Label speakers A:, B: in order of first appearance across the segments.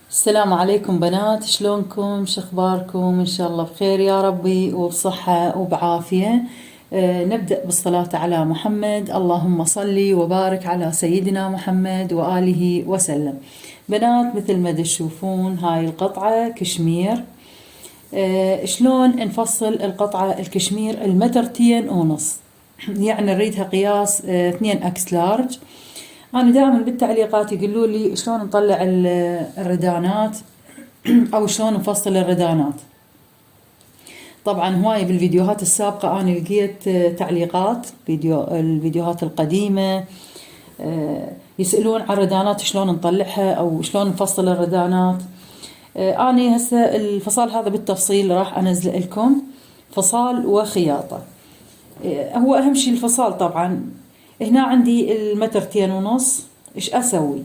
A: السلام عليكم بنات، شلونكم؟ شخباركم؟ إن شاء الله بخير يا ربي وبصحة وبعافية. نبدأ بالصلاة على محمد. اللهم صلي وبارك على سيدنا محمد وآله وسلم. بنات، مثل ما تشوفون هاي القطعة كشمير. شلون نفصل القطعة الكشمير؟ المترتين ونص، يعني نريدها قياس 2 اكس لارج. أنا دائما بالتعليقات يقولوا لي شلون نطلع الردانات أو شلون نفصل الردانات. طبعا هواي بالفيديوهات السابقة أنا لقيت تعليقات الفيديوهات القديمة، يسألون عن الردانات شلون نطلعها أو شلون نفصل الردانات. أنا هسه الفصال هذا بالتفصيل راح أنزل لكم فصال وخياطة. هو أهم شي الفصال. طبعا هنا عندي المترتين ونص. إيش أسوي؟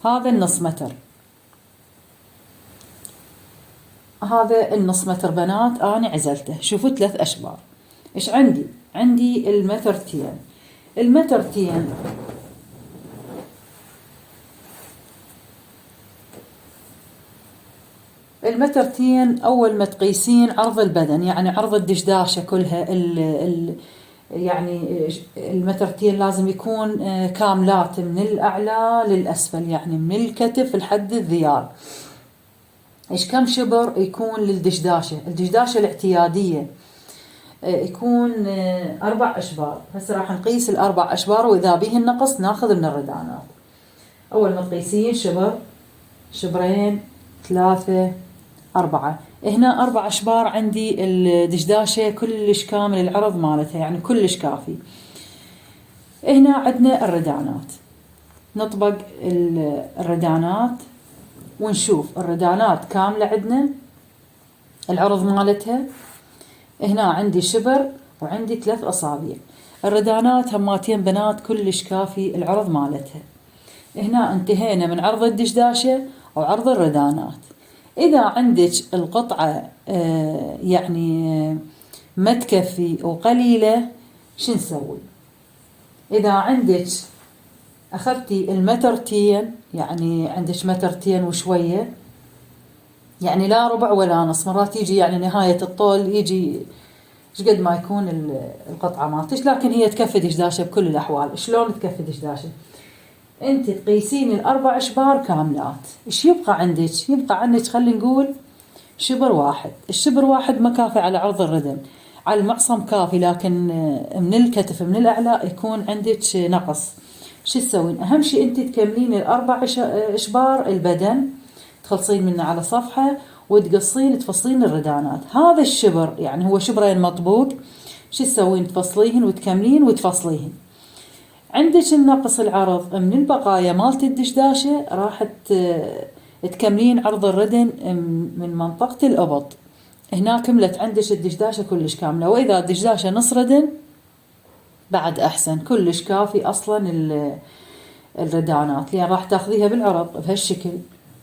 A: هذا النص متر، هذا النص متر بنات أنا عزلته. شوفوا 3 أشبار. إيش عندي المترتين أول ما تقيسين عرض البدن، يعني عرض الدشداشة كلها، يعني المترتين لازم يكون كاملات من الأعلى للأسفل، يعني من الكتف لحد الذيال. إيش كم شبر يكون للدشداشة؟ الدشداشة الاعتيادية يكون 4 أشبار. هسه راح نقيس 4 أشبار، وإذا به النقص ناخذ من الردانات. أول ما تقيسين شبر، شبرين، 3، 4. هنا 4 أشبار عندي الدشداشة كلش كامل العرض مالتها، يعني كلش كافي. هنا عندنا الردانات، نطبق الردانات ونشوف الردانات كاملة عندنا العرض مالتها. هنا عندي شبر وعندي 3 أصابع. الردانات هماتين بنات كلش كافي العرض مالتها. هنا انتهينا من عرض الدشداشة وعرض الردانات. إذا عندك القطعة يعني ما تكفي وقليلة، شو نسوي؟ إذا عندك أخذتي المترتين، يعني عندك مترتين وشوية، يعني لا ربع ولا نص، مرات يجي يعني نهاية الطول يجي شقد ما يكون القطعة مالتش، لكن هي تكفي دشداشة بكل الأحوال. شلون تكفي دشداشة؟ انت تقيسين ال4 أشبار كاملات. ايش يبقى عندك؟ يبقى عندك خلينا نقول شبر واحد. الشبر واحد ما كافي على عرض الردن، على المعصم كافي، لكن من الكتف من الأعلى يكون عندك نقص. شو تسوين؟ أهم شيء أنت تكملين ال4 أشبار البدن، تخلصين منه على صفحة وتقصين تفصلين الردانات. هذا الشبر يعني هو شبرين مطبوق. شو تسوين؟ تفصليهن وتكملين وتفصليهن. عندك النقص العرض من البقايا مالت الدشداشة، راح تكملين عرض الردن من منطقة الأبط. هنا كملت عندك الدشداشة كلش كاملة. وإذا الدشداشة نص ردن بعد أحسن، كلش كافي أصلا الردانات، لأن راح تاخذيها بالعرض بهالشكل،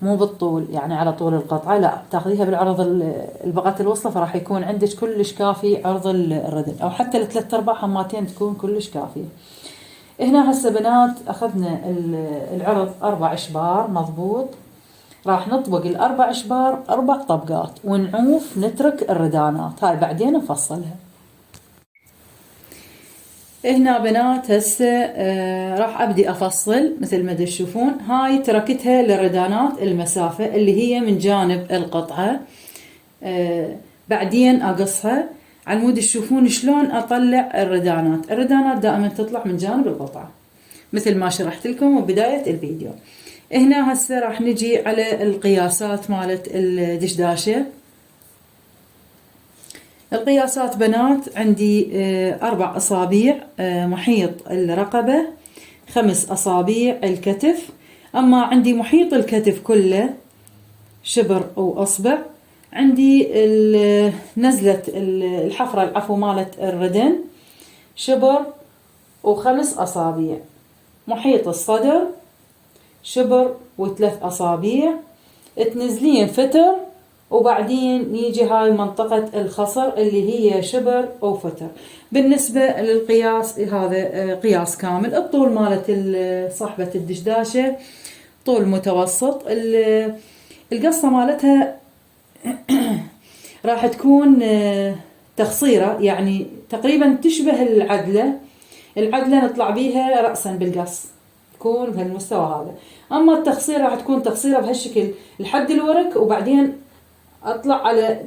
A: مو بالطول يعني على طول القطعة، لا تاخذيها بالعرض البقعة الوسطى، فراح يكون عندك كلش كافي عرض الردن، أو حتى ل3/4 هماتين تكون كلش كافية. هنا هسه بنات أخذنا العرض 4 أشبار مضبوط. راح نطبق ال4 أشبار 4 طبقات ونعوف نترك الردانات، هاي بعدين نفصلها. هنا بنات هسه راح أبدي أفصل. مثل ما تشوفون هاي تركتها للردانات المسافة اللي هي من جانب القطعة. بعدين أقصها على مود تشوفون شلون أطلع الردانات دائما تطلع من جانب القطعة مثل ما شرحت لكم ببداية الفيديو. هنا هسه راح نجي على القياسات مالت الدشداشة. القياسات بنات عندي 4 أصابع محيط الرقبة، 5 أصابع الكتف. أما عندي محيط الكتف كله شبر وأصبع. عندي نزلة الحفرة العفو مالت الردن شبر و5 أصابع. محيط الصدر شبر و3 أصابع. تنزلين فتر، وبعدين يجي هاي منطقة الخصر اللي هي شبر أو فتر. بالنسبة للقياس هذا قياس كامل. الطول مالت صحبة الدشداشة طول متوسط. القصة مالتها راح تكون تخصيرة، يعني تقريبا تشبه العدلة. العدلة نطلع بيها رأسا بالقص، تكون بهالمستوى هذا. أما التخصيرة راح تكون تخصيرة بهالشكل لحد الورك، وبعدين أطلع على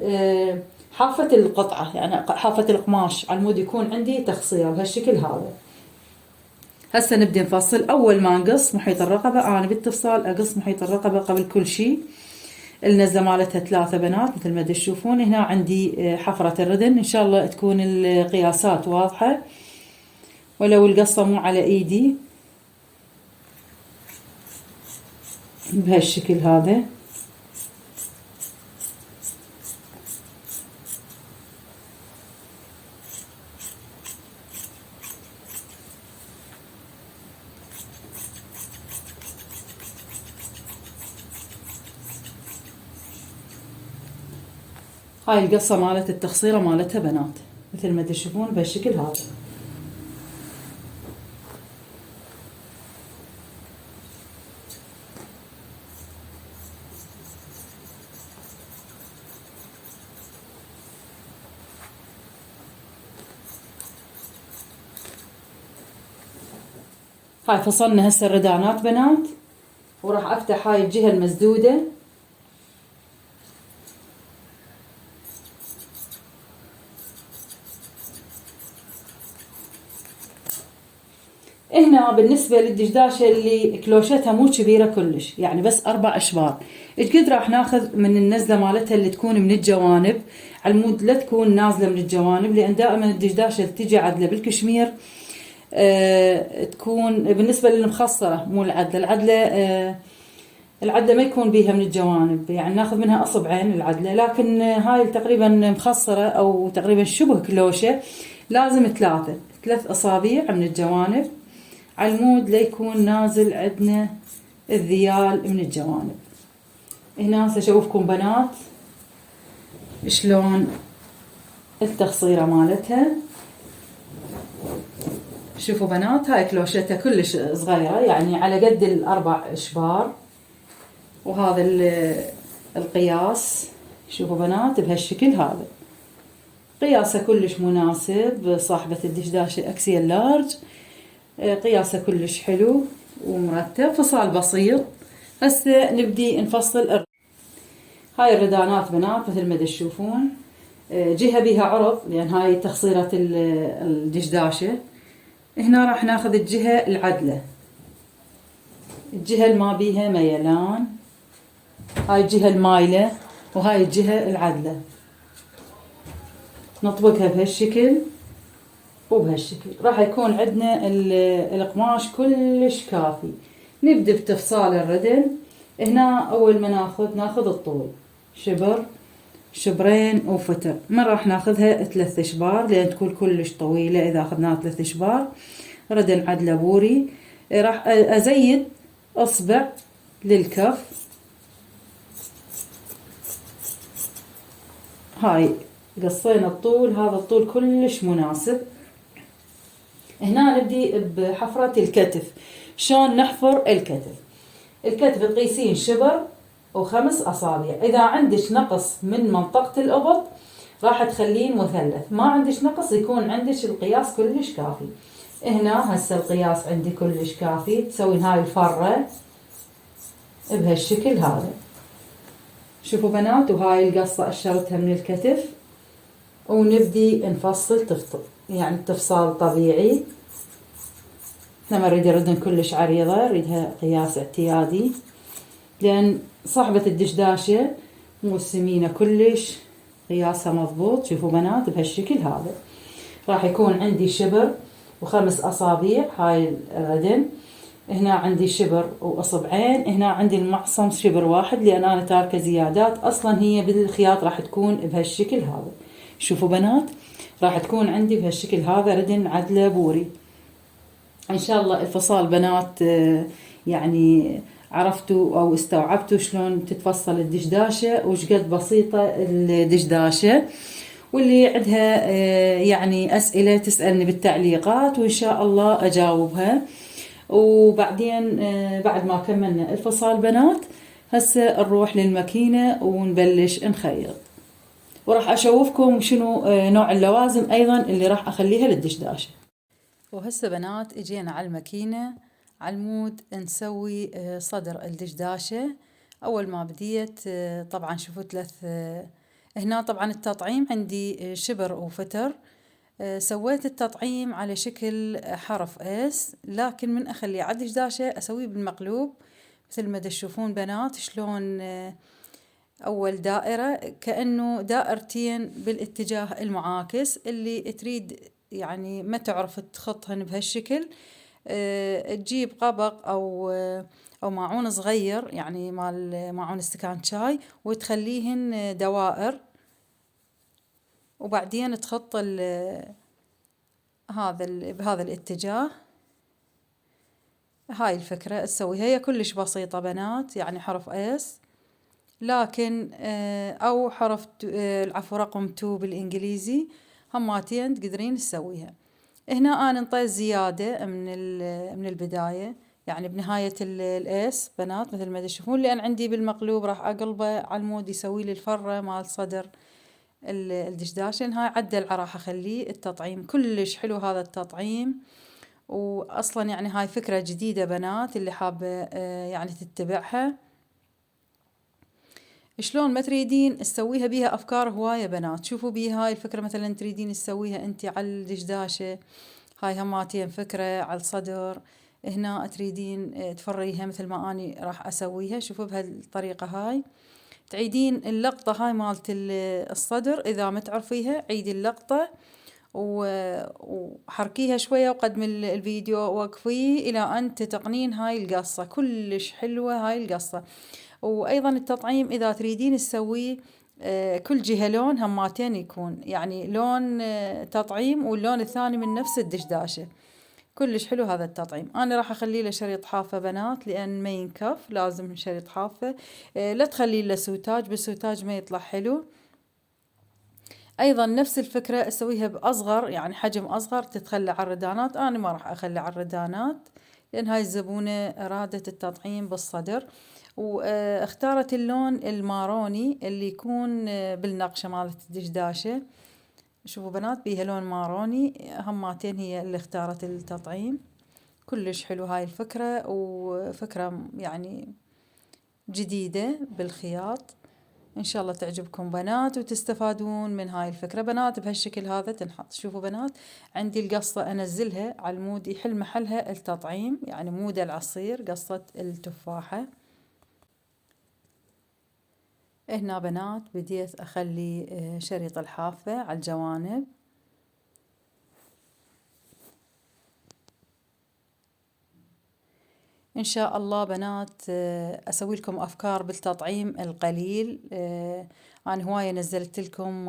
A: حافة القطعة، يعني حافة القماش، على المود يكون عندي تخصيرة بهالشكل هذا. هسه نبدأ نفصل. أول ما نقص محيط الرقبة، أنا بالتفصال أقص محيط الرقبة قبل كل شيء. النزلة مالتها 3 بنات مثل ما تشوفون. هنا عندي حفرة الردن، إن شاء الله تكون القياسات واضحة، ولو القصة مو على إيدي بهالشكل هذا. هاي القصة مالت التخصيرة مالتها بنات مثل ما تشوفون بهالشكل هذا. هاي فصلنا هسه الردانات بنات، وراح افتح هاي الجهة المسدودة. هنا بالنسبة للدشداشة اللي كلوشتها مو كبيرة كلش، يعني بس 4 أشبار، ايش قد راح ناخذ من النزلة مالتها اللي تكون من الجوانب، على المود لا تكون نازلة من الجوانب، لأن دائما الدشداشة اللي تجي عدلة بالكشمير تكون بالنسبة للمخصرة مو العدلة. العدلة ما يكون بيها من الجوانب، يعني ناخذ منها أصبعين العدلة، لكن هاي تقريبا مخصرة أو تقريبا شبه كلوشة، لازم 3 أصابع من الجوانب، على المود ليكون نازل عندنا الذيال من الجوانب. هنا سأشوفكم بنات شلون التخصيرة مالتها. شوفوا بنات، هاي كلوشتها كلش صغيرة، يعني على قد 4 أشبار، وهذا القياس. شوفوا بنات بهالشكل هذا، قياسه كلش مناسب. صاحبة الدشداشة أكسيال لارج، قياسه كلش حلو ومرتب، فصال بسيط. هسه نبدي نفصل هاي الردانات بنات مثل ما تشوفون. جهة بيها عرض، لأن هاي تخصيرة الدشداشة. هنا راح ناخذ الجهة العدلة، الجهة الما بيها ميلان، هاي الجهة المايلة وهاي الجهة العدلة، نطبقها بهالشكل وبهالشكل. راح يكون عندنا القماش كلش كافي. نبدأ بتفصال الردن. هنا أول ما ناخذ الطول شبر، شبرين وفتر. ما راح ناخذها 3 أشبار لأن تكون كلش طويلة. إذا أخذناها 3 أشبار ردن عدلة بوري. راح أزيد أصبع للكف. هاي قصينا الطول، هذا الطول كلش مناسب. هنا نبدي بحفرة الكتف. شلون نحفر الكتف؟ الكتف تقيسين شبر و5 أصابع. إذا عندك نقص من منطقة الإبط راح تخلين مثلث، ما عندك نقص يكون عندك القياس كلش كافي. هنا هسه القياس عندي كلش كافي. تسوين هاي الفرة بهالشكل هذا. شوفوا بنات، وهاي القصة أشرتها من الكتف، ونبدي نفصل يعني تفصال طبيعي. احنا ما نريد الردن كلش عريضة، نريدها قياس اعتيادي، لأن صاحبة الدشداشة مو سمينة كلش، قياسها مضبوط. شوفوا بنات بهالشكل هذا. راح يكون عندي شبر و5 أصابع هاي الردن. هنا عندي شبر وأصبعين. هنا عندي المعصم شبر واحد، لأن أنا تاركة زيادات. أصلا هي بالخياط راح تكون بهالشكل هذا. شوفوا بنات، راح تكون عندي بهالشكل هذا ردن عدلة بوري. إن شاء الله الفصال بنات يعني عرفتوا أو استوعبتوا شلون تتفصل الدشداشة وش قد بسيطة الدشداشة. واللي عندها يعني أسئلة تسألني بالتعليقات، وإن شاء الله أجاوبها. وبعدين بعد ما كملنا الفصال بنات هسه نروح للماكينة ونبلش نخيط، وراح أشوفكم شنو نوع اللوازم أيضا اللي راح أخليها للدشداشة. وهسه بنات اجينا على الماكينة عالمود نسوي صدر الدشداشة. أول ما بديت طبعا شوفوا هنا طبعا التطعيم عندي شبر وفتر. سويت التطعيم على شكل حرف اس، لكن من أخليه على الدشداشة أسويه بالمقلوب مثل ما تشوفون بنات شلون. أول دائرة كأنه دائرتين بالاتجاه المعاكس، اللي تريد يعني ما تعرف تخطهن بهالشكل تجيب قبق أو ماعون صغير، يعني مال ماعون استكان شاي، وتخليهن دوائر، وبعدين تخط بهذا الاتجاه. هاي الفكرة تسويها، هي كلش بسيطة بنات، يعني حرف اس، لكن أو حرف العفو رقم 2 بالإنجليزي، هماتين تقدرين تسويها. هنا أنا انطيت زيادة من البداية، يعني بنهاية الاس بنات مثل ما تشوفون، لأن عندي بالمقلوب راح أقلبه على المود يسوي لي الفرة مال صدر الدشداشة. هاي عدل راح أخليه. التطعيم كلش حلو هذا التطعيم، وأصلا يعني هاي فكرة جديدة بنات اللي حابة يعني تتبعها. شلون ما تريدين تسويها بيها أفكار هواية بنات. شوفوا بيها هاي الفكرة مثلا تريدين تسويها أنت على الدشداشة، هاي هماتين فكرة على الصدر. هنا تريدين تفريها مثل ما أني راح أسويها، شوفوا بهالطريقة هاي. تعيدين اللقطة هاي مالت الصدر، إذا ما تعرفيها عيدي اللقطة وحركيها شوية، وقدم الفيديو وقفيه إلى أن تتقنين هاي القصة. كلش حلوة هاي القصة. وأيضا التطعيم إذا تريدين تسويه كل جهة لون هماتين يكون، يعني لون تطعيم واللون الثاني من نفس الدشداشة. كلش حلو هذا التطعيم. أنا راح أخليه له شريط حافة بنات، لأن ما ينكف لازم شريط حافة. لا تخليه له سوتاج، بالسوتاج ما يطلع حلو. أيضا نفس الفكرة أسويها بأصغر، يعني حجم أصغر، تتخلى على الردانات. أنا ما راح أخلي على الردانات، لأن هاي الزبونة أرادت التطعيم بالصدر، واختارت اللون الماروني اللي يكون بالنقشة مالت الدشداشة. شوفوا بنات بيها لون ماروني، هماتين هي اللي اختارت التطعيم. كلش حلو هاي الفكرة، وفكرة يعني جديدة بالخياط. إن شاء الله تعجبكم بنات وتستفادون من هاي الفكرة بنات. بهالشكل هذا تنحط. شوفوا بنات عندي القصة أنزلها على المود يحل محلها التطعيم، يعني مود العصير، قصة التفاحة. هنا بنات بديت أخلي شريط الحافة على الجوانب. إن شاء الله بنات أسوي لكم أفكار بالتطعيم القليل. أنا هواية نزلت لكم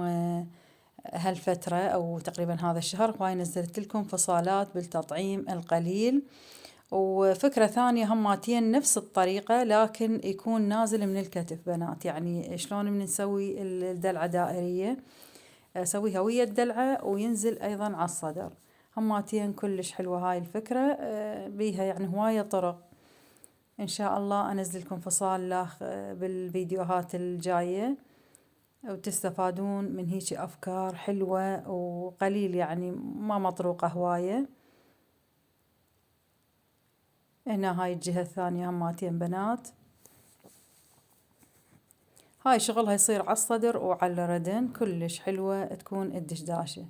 A: هالفترة أو تقريبا هذا الشهر هواية نزلت لكم فصالات بالتطعيم القليل. وفكرة ثانية هماتين نفس الطريقة، لكن يكون نازل من الكتف بنات. يعني شلون من نسوي الدلعة دائرية، أسويها ويا الدلعة وينزل أيضا على الصدر. هماتين كلش حلوة هاي الفكرة. بيها يعني هواية طرق. إن شاء الله أنزل لكم فصال له بالفيديوهات الجاية، وتستفادون من هيك أفكار حلوة وقليل، يعني ما مطروقة هواية. هنا هاي الجهة الثانية هماتين بنات. هاي شغلها يصير على الصدر وعلى الردن. كلش حلوة تكون الدشداشة.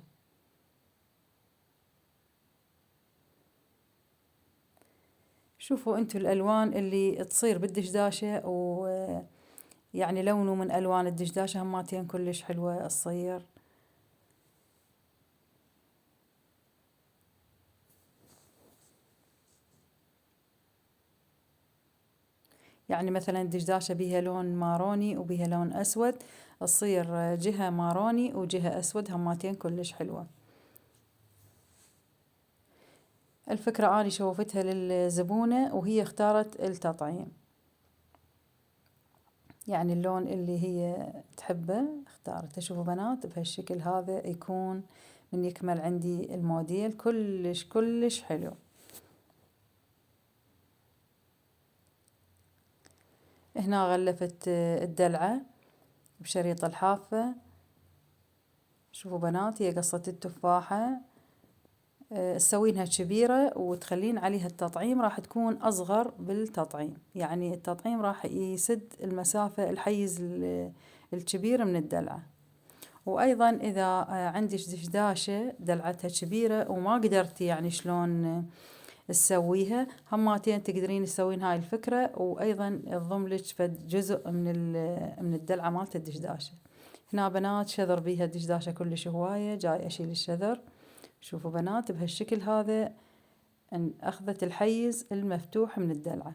A: شوفوا انتو الألوان اللي تصير بالدشداشة، ويعني لونه من ألوان الدشداشة هماتين كلش حلوة تصير. يعني مثلا الدشداشة بيها لون ماروني وبيها لون أسود، تصير جهة ماروني وجهة أسود، هماتين كلش حلوة. الفكرة أنا شوفتها للزبونة وهي اختارت التطعيم، يعني اللون اللي هي تحبه اختارته. شوفوا بنات بهالشكل هذا يكون من يكمل عندي الموديل. كلش كلش حلو. هنا غلفت الدلعة بشريط الحافة. شوفوا بنات، هي قصة التفاحة تسوينها كبيرة وتخلين عليها التطعيم، راح تكون أصغر بالتطعيم، يعني التطعيم راح يسد المسافة الحيز الكبير من الدلعة. وأيضا إذا عندك دشداشة دلعتها كبيرة وما قدرتي يعني شلون تسويها، هماتين تقدرين تسوين هاي الفكرة، وأيضا تضم لك فد جزء من الدلعة مالت الدشداشة. هنا بنات شذر بيها الدشداشة كلش هواية، جاي أشيل الشذر. شوفوا بنات بهالشكل هذا ان أخذت الحيز المفتوح من الدلعة.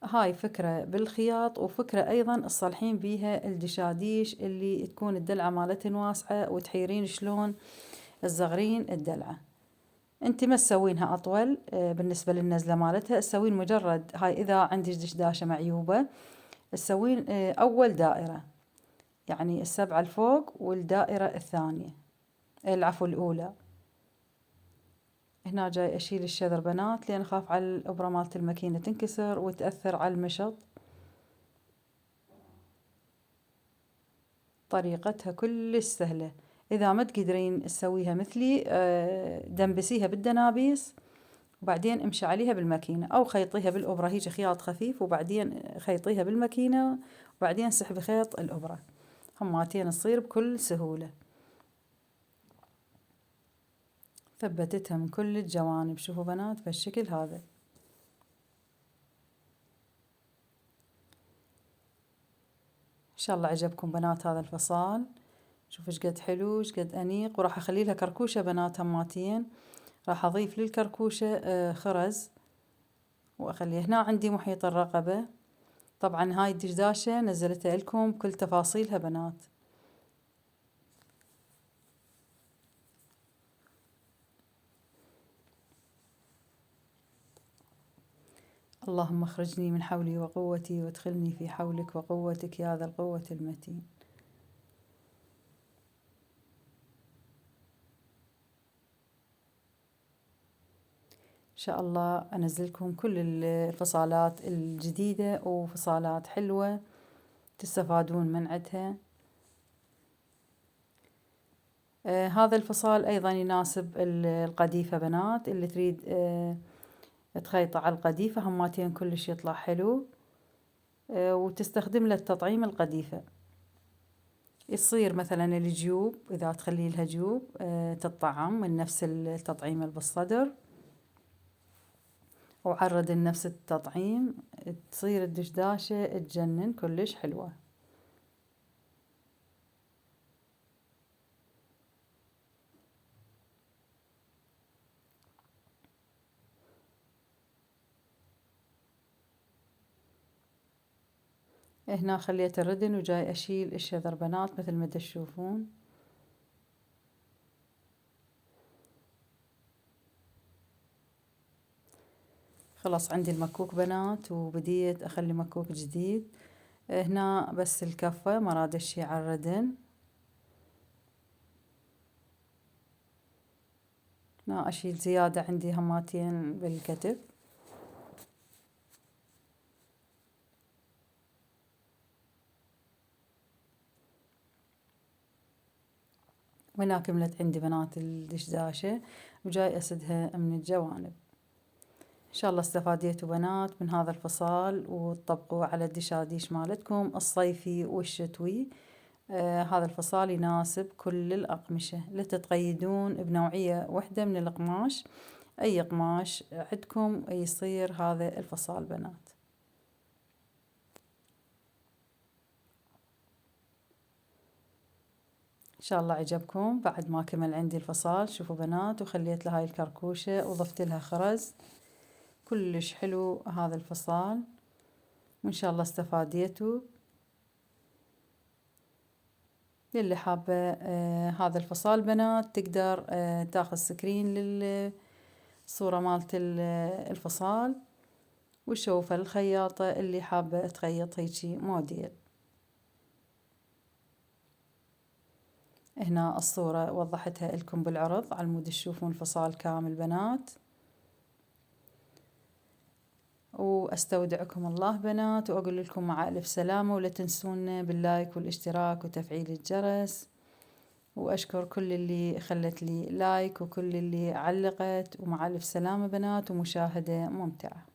A: هاي فكرة بالخياط، وفكرة أيضا تصلحين بيها الدشاديش اللي تكون الدلعة مالتهن واسعة وتحيرين شلون تصغرين الدلعة. انت ما تسوينها أطول بالنسبة للنزلة مالتها، تسوين مجرد هاي إذا عندك دشداشة معيوبة تسوين أول دائرة، يعني السبعة الفوق والدائرة الثانية، العفو الأولى. هنا جاي أشيل الشذر بنات لأن أخاف على الإبرة مالت الماكينة تنكسر وتأثر على المشط. طريقتها كلش سهلة، إذا ما تقدرين تسويها مثلي دنبسيها بالدنابيس وبعدين امشي عليها بالماكينة، أو خيطيها بالإبرة هيك خياط خفيف وبعدين خيطيها بالماكينة وبعدين سحبي خيط الإبرة، هماتين تصير بكل سهولة. ثبتتها من كل الجوانب. شوفوا بنات بالشكل هذا. إن شاء الله عجبكم بنات هذا الفصال. شوفوا شقد حلو شقد أنيق، وراح أخلي لها كركوشة بنات هماتين، راح أضيف للكركوشة خرز وأخليها. هنا عندي محيط الرقبة، طبعا هاي الدشداشة نزلتها لكم بكل تفاصيلها بنات. اللهم اخرجني من حولي وقوتي وادخلني في حولك وقوتك يا ذا القوة المتين. إن شاء الله أنزلكم كل الفصالات الجديدة وفصالات حلوة تستفادون من عدها. هذا الفصال أيضا يناسب القديفة بنات، اللي تريد تخيطه على القديفة هماتين كلش يطلع حلو، وتستخدم له التطعيم القديفة. يصير مثلا الجيوب إذا تخلي لها جيوب تطعم من نفس التطعيم اللي بالصدر، وعرض نفس التطعيم، تصير الدشداشة تجنن كلش حلوة. هنا خليت الردن وجاي أشيل الشذر بنات مثل ما تشوفون. خلاص عندي المكوك بنات وبديت أخلي مكوك جديد. هنا بس الكفة مراد أشي على الردن. هنا أشيل زيادة عندي هماتين بالكتف. وهنا كملت عندي بنات الدشداشة وجاي أسدها من الجوانب. إن شاء الله استفاديتوا بنات من هذا الفصال وتطبقوه على الدشاديش مالتكم الصيفي والشتوي. هذا الفصال يناسب كل الأقمشة، لا تتقيدون بنوعية واحدة من القماش، أي قماش عندكم يصير هذا الفصال بنات. إن شاء الله عجبكم. بعد ما كمل عندي الفصال شوفوا بنات، وخليت لها هاي الكركوشة وضفت لها خرز، كلش حلو هذا الفصال، وإن شاء الله استفاديتوا. للي حابة هذا الفصال بنات تقدر تاخذ سكرين للصورة مالت الفصال وتشوفها الخياطة اللي حابة تخيط هيجي موديل. هنا الصورة وضحتها لكم بالعرض على مود تشوفون الفصال كامل بنات. وأستودعكم الله بنات، وأقول لكم مع ألف سلامة، ولا تنسونا باللايك والاشتراك وتفعيل الجرس. وأشكر كل اللي خلت لي لايك وكل اللي علقت، ومع ألف سلامة بنات ومشاهدة ممتعة.